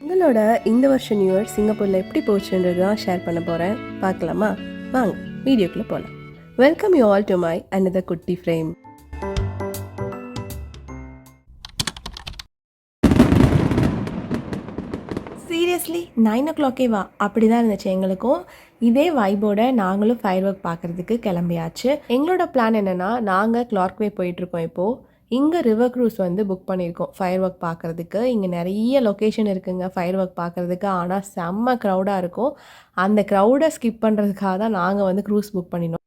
உங்களோட இந்த வருஷம் நியூ இயர் சிங்கப்பூரில் எப்படி போச்சுன்றது தான் ஷேர் பண்ண போகிறேன். பார்க்கலாமா? வாங்க வீடியோக்குள்ளே போகலாம். Welcome you all to my another குட்டி ஃப்ரேம். சீரியஸ்லி 9 o'clock அப்படி தான் இருந்துச்சு எங்களுக்கும். இதே வைபோட நாங்களும் ஃபயர் ஒர்க் பார்க்குறதுக்கு கிளம்பியாச்சு. எங்களோட பிளான் என்னென்னா, நாங்கள் கிளார்க்வே போயிட்டுருக்கோம் இப்போது. இங்கே ரிவர் க்ரூஸ் வந்து புக் பண்ணியிருக்கோம் ஃபயர் ஒர்க் பார்க்குறதுக்கு. இங்கே நிறைய லொக்கேஷன் இருக்குங்க ஃபயர் ஒர்க் பார்க்குறதுக்கு. ஆனால் செம்ம க்ரௌடாக இருக்கும். அந்த க்ரௌடை ஸ்கிப் பண்ணுறதுக்காக தான் நாங்கள் வந்து க்ரூஸ் புக் பண்ணினோம்.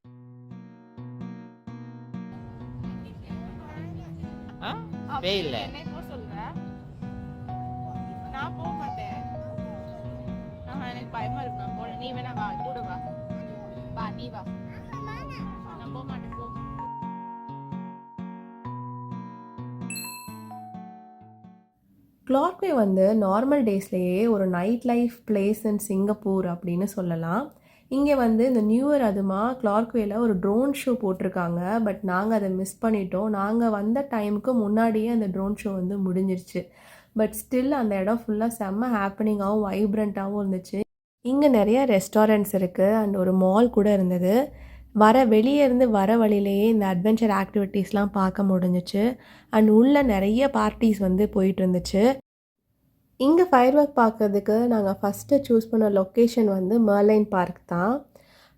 எனக்கு பயமா இருக்கு. நான் போறேன், நீ வேணா வா, கூட வா. வா, நீ வா. நான் போக மாட்டேன், போ. கிளார்க்வே வந்து நார்மல் டேஸ்லேயே ஒரு night life place in Singapore அப்படின்னு சொல்லலாம். இங்கே வந்து இந்த நியூ இயர் அதுமா கிளார்க்வேல ஒரு ட்ரோன் ஷோ போட்டிருக்காங்க. பட் நாங்கள் அதை மிஸ் பண்ணிட்டோம். நாங்கள் வந்த டைமுக்கு முன்னாடியே அந்த ட்ரோன் ஷோ வந்து முடிஞ்சிருச்சு. பட் ஸ்டில் அந்த இடம் ஃபுல்லாக செம்ம ஹாப்பனிங்காகவும் வைப்ரண்ட்டாகவும் இருந்துச்சு. இங்கே நிறைய ரெஸ்டாரண்ட்ஸ் இருக்குது அண்ட் ஒரு மால் கூட இருந்தது. வெளியே இருந்து வர வழியிலேயே இந்த அட்வென்ச்சர் ஆக்டிவிட்டீஸ்லாம் பார்க்க முடிஞ்சிச்சு. அண்ட் உள்ளே நிறைய பார்ட்டிஸ் வந்து போயிட்டு இருந்துச்சு. இங்கே ஃபயர் ஒர்க் பார்க்குறதுக்கு நாங்கள் ஃபஸ்ட்டு சூஸ் பண்ண லொக்கேஷன் வந்து மர்லைன் பார்க் தான்.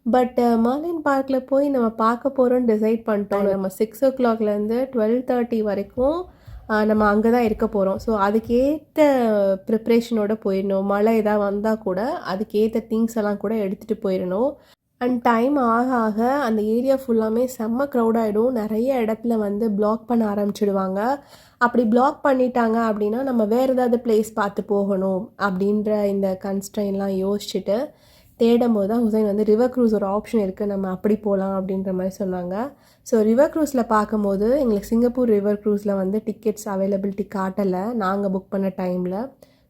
பட் மர்லைன் பார்க்கில் போய் நம்ம பார்க்க போகிறோன்னு டிசைட் பண்ணிட்டோம். நம்ம 6 o'clockலேருந்து 12:30 வரைக்கும் நம்ம அங்கே தான் இருக்க போகிறோம். ஸோ அதுக்கேற்ற ப்ரிப்ரேஷனோடு போயிடணும். மழை எதாவது வந்தால் கூட அதுக்கேற்ற திங்ஸ் எல்லாம் கூட எடுத்துகிட்டு போயிடணும். அண்ட் டைம் ஆக ஆக அந்த ஏரியா ஃபுல்லாமே செம்ம க்ரௌடாகிடும். நிறைய இடத்துல வந்து பிளாக் பண்ண ஆரம்பிச்சிடுவாங்க. அப்படி பிளாக் பண்ணிட்டாங்க அப்படின்னா நம்ம வேறு ஏதாவது பிளேஸ் பார்த்து போகணும் அப்படின்ற இந்த கன்ஸ்ட்ரெயின்லாம் யோசிச்சுட்டு தேடும் போது தான் ஹுசைன் வந்து ரிவர் க்ரூஸ் ஒரு ஆப்ஷன் இருக்குது, நம்ம அப்படி போகலாம் அப்படின்ற மாதிரி சொன்னாங்க. ஸோ ரிவர் க்ரூஸில் பார்க்கும்போது எங்களுக்கு சிங்கப்பூர் ரிவர் க்ரூஸில் வந்து டிக்கெட்ஸ் அவைலபிலிட்டி காட்டலை நாங்கள் புக் பண்ண டைமில்.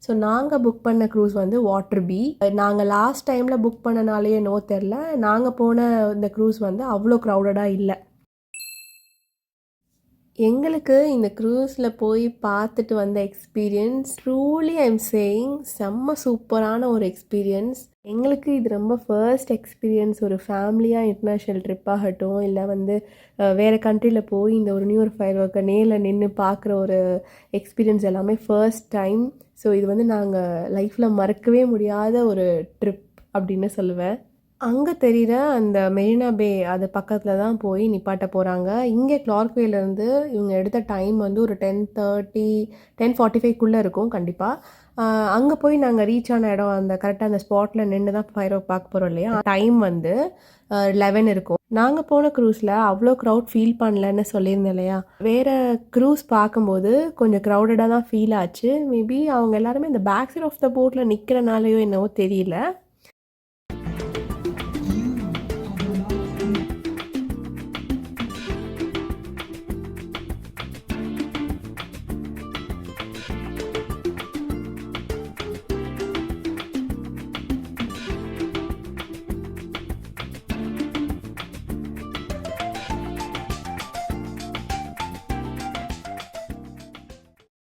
ஸோ நாங்கள் புக் பண்ண க்ரூஸ் வந்து வாட்டர் பீ. நாங்கள் லாஸ்ட் டைமில் புக் பண்ணனாலேயே தெரில, நாங்கள் போன இந்த க்ரூஸ் வந்து அவ்வளோ க்ரௌடடாக இல்லை. எங்களுக்கு இந்த க்ரூஸில் போய் பார்த்துட்டு வந்த எக்ஸ்பீரியன்ஸ் ட்ரூலி ஐம் சேயிங் செம்ம சூப்பரான ஒரு எக்ஸ்பீரியன்ஸ். எங்களுக்கு இது ரொம்ப ஃபர்ஸ்ட் எக்ஸ்பீரியன்ஸ். ஒரு ஃபேமிலியாக இன்டர்நேஷ்னல் ட்ரிப்பாகட்டும், இல்லை வந்து வேறு கண்ட்ரியில் போய் இந்த ஒரு நியூ இயர் ஃபயர் ஒர்க்கை நேரில் நின்று பார்க்குற ஒரு எக்ஸ்பீரியன்ஸ் எல்லாமே ஃபர்ஸ்ட் டைம். ஸோ இது வந்து நாங்கள் லைஃப்பில் மறக்கவே முடியாத ஒரு ட்ரிப் அப்படின்னு சொல்லுவேன். அங்கே தெரிகிற அந்த மெரினா பே அது பக்கத்தில் தான் போய் நிப்பாட்ட போகிறாங்க. இங்கே கிளார்க்வேலேருந்து இவங்க எடுத்த டைம் வந்து ஒரு 10:30 10:45 இருக்கும் கண்டிப்பாக. அங்கே போய் நாங்கள் ரீச் ஆன இடம் அந்த கரெக்டாக அந்த ஸ்பாட்டில் நின்று தான் ஃபயர் ஒர்க் பார்க்க போகிறோம் இல்லையா. டைம் வந்து 11 இருக்கும். நாங்கள் போன க்ரூஸில் அவ்வளோ க்ரௌட் ஃபீல் பண்ணலன்னு சொல்லியிருந்தேன் இல்லையா. வேறு க்ரூஸ் பார்க்கும்போது கொஞ்சம் க்ரௌடடாக தான் ஃபீல் ஆச்சு. மேபி அவங்க எல்லாருமே இந்த பேக் சைட் ஆஃப் த போட்டில் நிற்கிறனாலையோ என்னவோ தெரியல.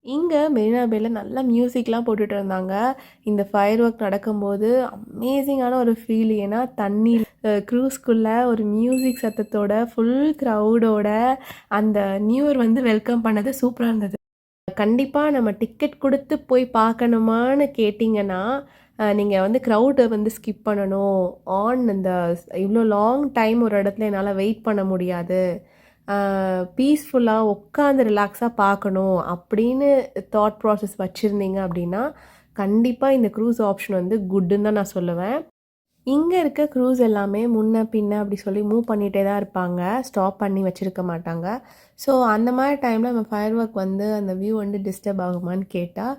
இங்கே மெரினா பேயில் நல்லா மியூசிக்லாம் போட்டுட்டு இருந்தாங்க. இந்த ஃபயர் ஒர்க் நடக்கும்போது அமேசிங்கான ஒரு ஃபீல். ஏன்னா தண்ணி க்ரூஸ்குள்ளே ஒரு மியூசிக் சத்தத்தோட ஃபுல் க்ரௌடோட அந்த நியூ இயர் வந்து வெல்கம் பண்ணது சூப்பராக இருந்தது. கண்டிப்பாக நம்ம டிக்கெட் கொடுத்து போய் பார்க்கணுமான்னு கேட்டிங்கன்னா நீங்கள் வந்து க்ரௌடை வந்து ஸ்கிப் பண்ணணும். இந்த இவ்வளோ லாங் டைம் ஒரு இடத்துல என்னால் வெயிட் பண்ண முடியாது, பீஸ்ஃபுல்லாக உட்காந்து ரிலாக்ஸாக பார்க்கணும் அப்படின்னு தாட் ப்ராசஸ் வச்சுருந்தீங்க அப்படின்னா கண்டிப்பாக இந்த க்ரூஸ் ஆப்ஷன் வந்து குட்டுன்னு தான் நான் சொல்லுவேன். இங்கே இருக்க க்ரூஸ் எல்லாமே முன்ன பின்ன அப்படி சொல்லி மூவ் பண்ணிகிட்டே தான் இருப்பாங்க, ஸ்டாப் பண்ணி வச்சுருக்க மாட்டாங்க. ஸோ அந்த மாதிரி டைமில் நம்ம ஃபயர் ஒர்க் வந்து அந்த வியூ வந்து டிஸ்டர்ப் ஆகுமான்னு கேட்டால்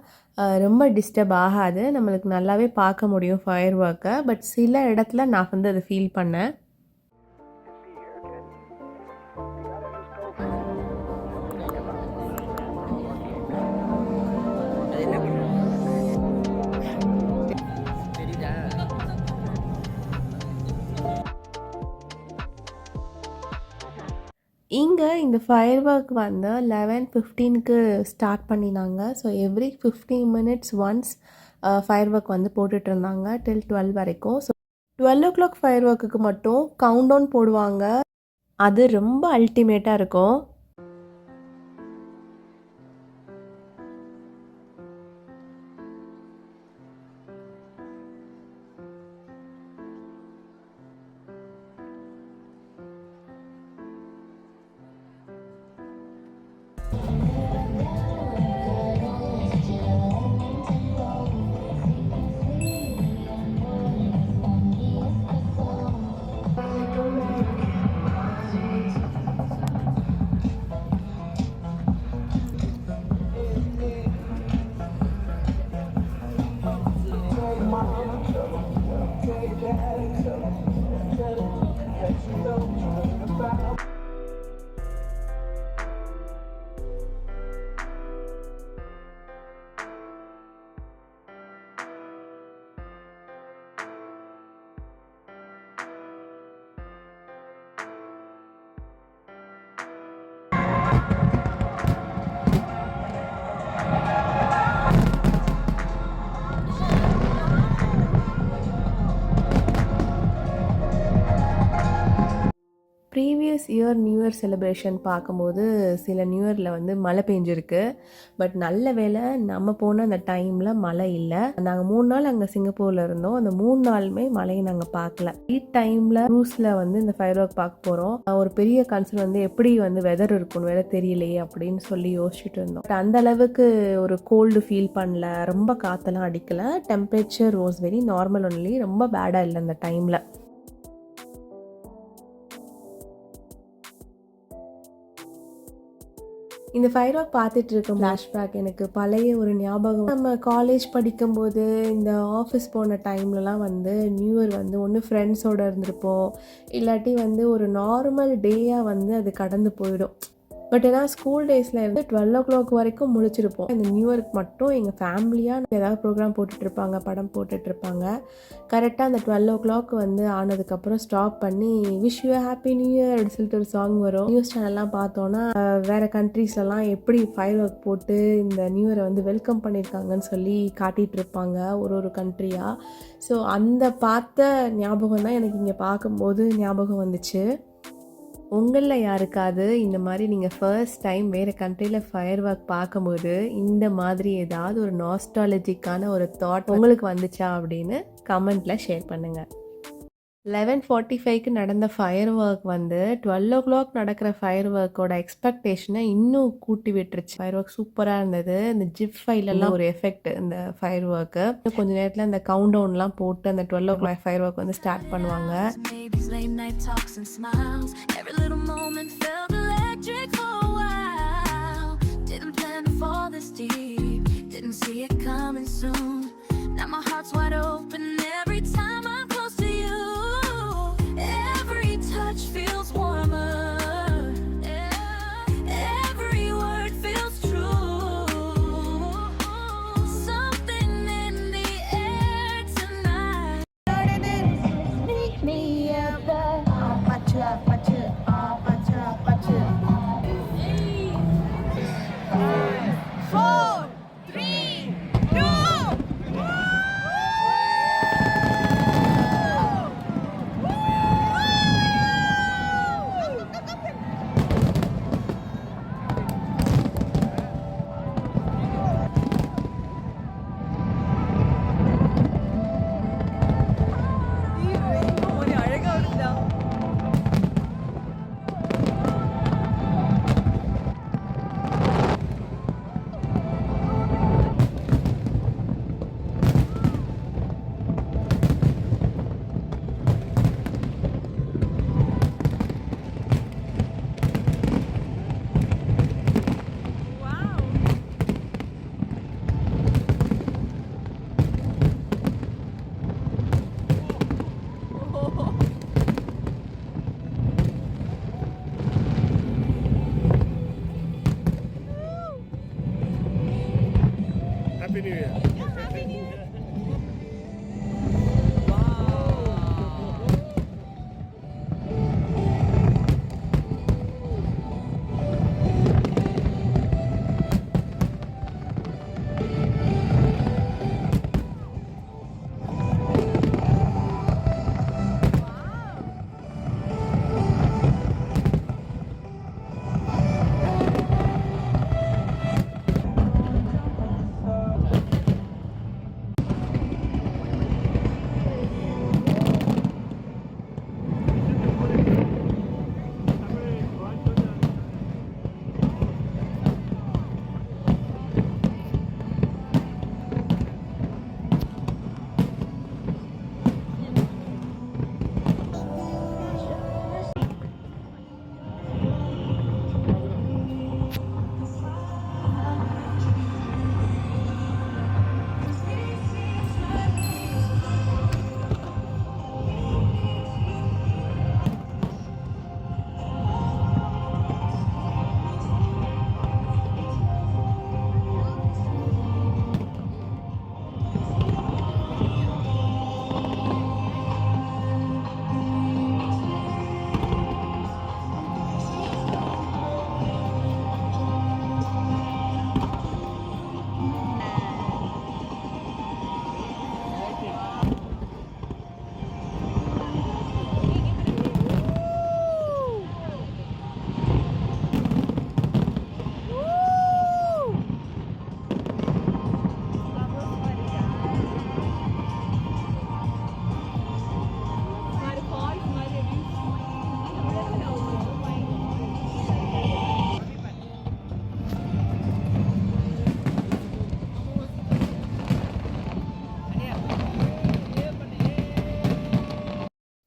ரொம்ப டிஸ்டர்ப் ஆகாது. நம்மளுக்கு நல்லாவே பார்க்க முடியும் ஃபயர் ஒர்க்கை. பட் சில இடத்துல நான் வந்து அதை ஃபீல் பண்ணேன். இங்கே இந்த ஃபயர் ஒர்க் வந்து 11:15க்கு ஸ்டார்ட் பண்ணினாங்க. So every 15 minutes once fire work வந்து போட்டுட்டு இருந்தாங்க டில் 12 வரைக்கும். ஸோ 12 o'clock ஃபயர் ஒர்க்குக்கு மட்டும் கவுண்ட் டவுன் போடுவாங்க. அது ரொம்ப அல்டிமேட்டாக இருக்கும். Previous year new year celebration பார்க்கும்போது சில நியூ இயரில் வந்து மழை பெஞ்சிருக்கு. பட் நல்ல வேளை நம்ம போன அந்த டைமில் மழை இல்லை. நாங்கள் 3 நாள் அங்கே சிங்கப்பூரில் இருந்தோம். அந்த 3 நாளுமே மழையை நாங்கள் பார்க்கல. டைமில் க்ரூஸில் வந்து இந்த ஃபயர் ஒர்க் பார்க்க போகிறோம். ஒரு பெரிய கன்சர்ன் வந்து எப்படி வந்து வெதர் இருக்கும் வேற தெரியலையே அப்படின்னு சொல்லி யோசிச்சுட்டு இருந்தோம். பட் அந்த அளவுக்கு ஒரு கோல்டு ஃபீல் பண்ணல, ரொம்ப காற்றெல்லாம் அடிக்கலை. Temperature was very normal only, ரொம்ப பேடாக இல்லை அந்த டைமில். இந்த ஃபயர் ஒர்க் பார்த்துட்டு இருக்க ஃப்ளாஷ்பேக் எனக்கு பழைய ஒரு ஞாபகம். நம்ம காலேஜ் படிக்கும்போது இந்த ஆஃபீஸ் போன டைம்லலாம் வந்து நியூ இயர் வந்து ஒன்று ஃப்ரெண்ட்ஸோடு இருந்திருப்போம், இல்லாட்டி வந்து ஒரு நார்மல் டேயாக வந்து அது கடந்து போயிடும். பட் ஏன்னா ஸ்கூல் டேஸில் இருந்து 12 o'clock வரைக்கும் முடிச்சிருப்போம். இந்த நியூ இயர்க்கு மட்டும் எங்கள் ஃபேமிலியாக ஏதாவது ப்ரோக்ராம் போட்டுட்ருப்பாங்க, படம் போட்டுட்ருப்பாங்க. கரெக்டாக அந்த 12 o'clock வந்து ஆனதுக்கப்புறம் ஸ்டாப் பண்ணி wish you happy new year அப்படின்னு சொல்லிட்டு ஒரு சாங் வரும். நியூஸ் சேனல்லாம் பார்த்தோன்னா வேறு கண்ட்ரீஸ்லலாம் எப்படி ஃபயர் ஒர்க் போட்டு இந்த நியூ இயரை வந்து வெல்கம் பண்ணியிருக்காங்கன்னு சொல்லி காட்டிகிட்டு இருப்பாங்க ஒரு கண்ட்ரியாக. ஸோ அந்த பார்த்த ஞாபகம் தான் எனக்கு இங்கே பார்க்கும்போது ஞாபகம் வந்துச்சு. உங்களில் யாருக்காவது இந்த மாதிரி நீங்கள் ஃபர்ஸ்ட் டைம் வேறு கண்ட்ரியில் ஃபயர் ஒர்க் பார்க்கும்போது இந்த மாதிரி ஏதாவது ஒரு நாஸ்டாலஜிக்கான ஒரு தாட் உங்களுக்கு வந்துச்சா அப்படின்னு கமெண்ட்டில் ஷேர் பண்ணுங்கள். 11:45க்கு நடந்த ஃபயர் ஒர்க் வந்து 12 o'clock நடக்கிற ஃபயர் ஒர்க்கோட எக்ஸ்பெக்டேஷனை இன்னும் கூட்டி விட்டுருச்சு. ஃபயர் ஒர்க் சூப்பராக இருந்தது. இந்த ஜிப் ஃபைலெல்லாம் ஒரு எஃபெக்ட் இந்த ஃபயர் ஒர்க்கு. கொஞ்சம் நேரத்தில் அந்த கவுண்ட் டவுன்லாம் போட்டு அந்த 12 o'clock ஃபயர் ஒர்க் வந்து ஸ்டார்ட் பண்ணுவாங்க. Late night talks and smiles. Every little moment felt electric for a while. Didn't plan to fall this deep. Didn't see it coming soon. Now my heart's wide open every time I'm close to you. Every touch feels warmer. Every word feels true. Something in the air tonight.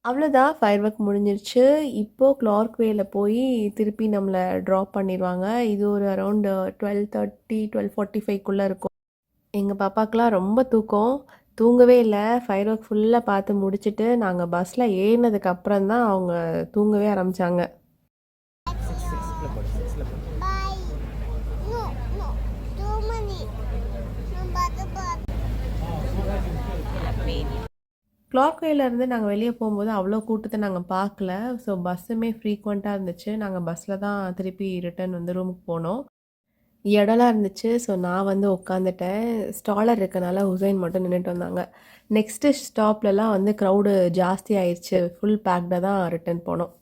அவ்வளோதான் fire work முடிஞ்சிருச்சு. இப்போது கிளார்க்வேல போய் திருப்பி நம்மளை drop பண்ணிடுவாங்க. இது ஒரு around 12:30 12:45க்குள்ளே இருக்கும். எங்கள் பாப்பாக்கெலாம் ரொம்ப தூக்கம். தூங்கவே இல்லை. ஃபயர் ஒர்க் ஃபுல்லாக பார்த்து முடிச்சுட்டு நாங்கள் பஸ்ஸில் ஏறினதுக்கு அப்புறம் தான் அவங்க தூங்கவே ஆரம்பித்தாங்க. Bye. No, no. Too many. No, but. கிளார்க்வேலேருந்து நாங்கள் வெளியே போகும்போது அவ்வளோ கூட்டத்தை நாங்கள் பார்க்கல. ஸோ பஸ்ஸுமே ஃப்ரீக்வெண்ட்டாக இருந்துச்சு. நாங்கள் பஸ்ஸில் தான் திருப்பி ரிட்டர்ன் வந்து ரூமுக்கு போனோம். இடம்லாம் இருந்துச்சு. ஸோ நான் வந்து உட்காந்துட்டேன். ஸ்டாலர் இருக்கனால ஹுசைன் மட்டும் நின்றுட்டு வந்தாங்க. நெக்ஸ்ட்டு ஸ்டாப்லலாம் வந்து க்ரௌடு ஜாஸ்தி ஆயிடுச்சு. ஃபுல் பேக்டாக தான் ரிட்டர்ன் போனோம்.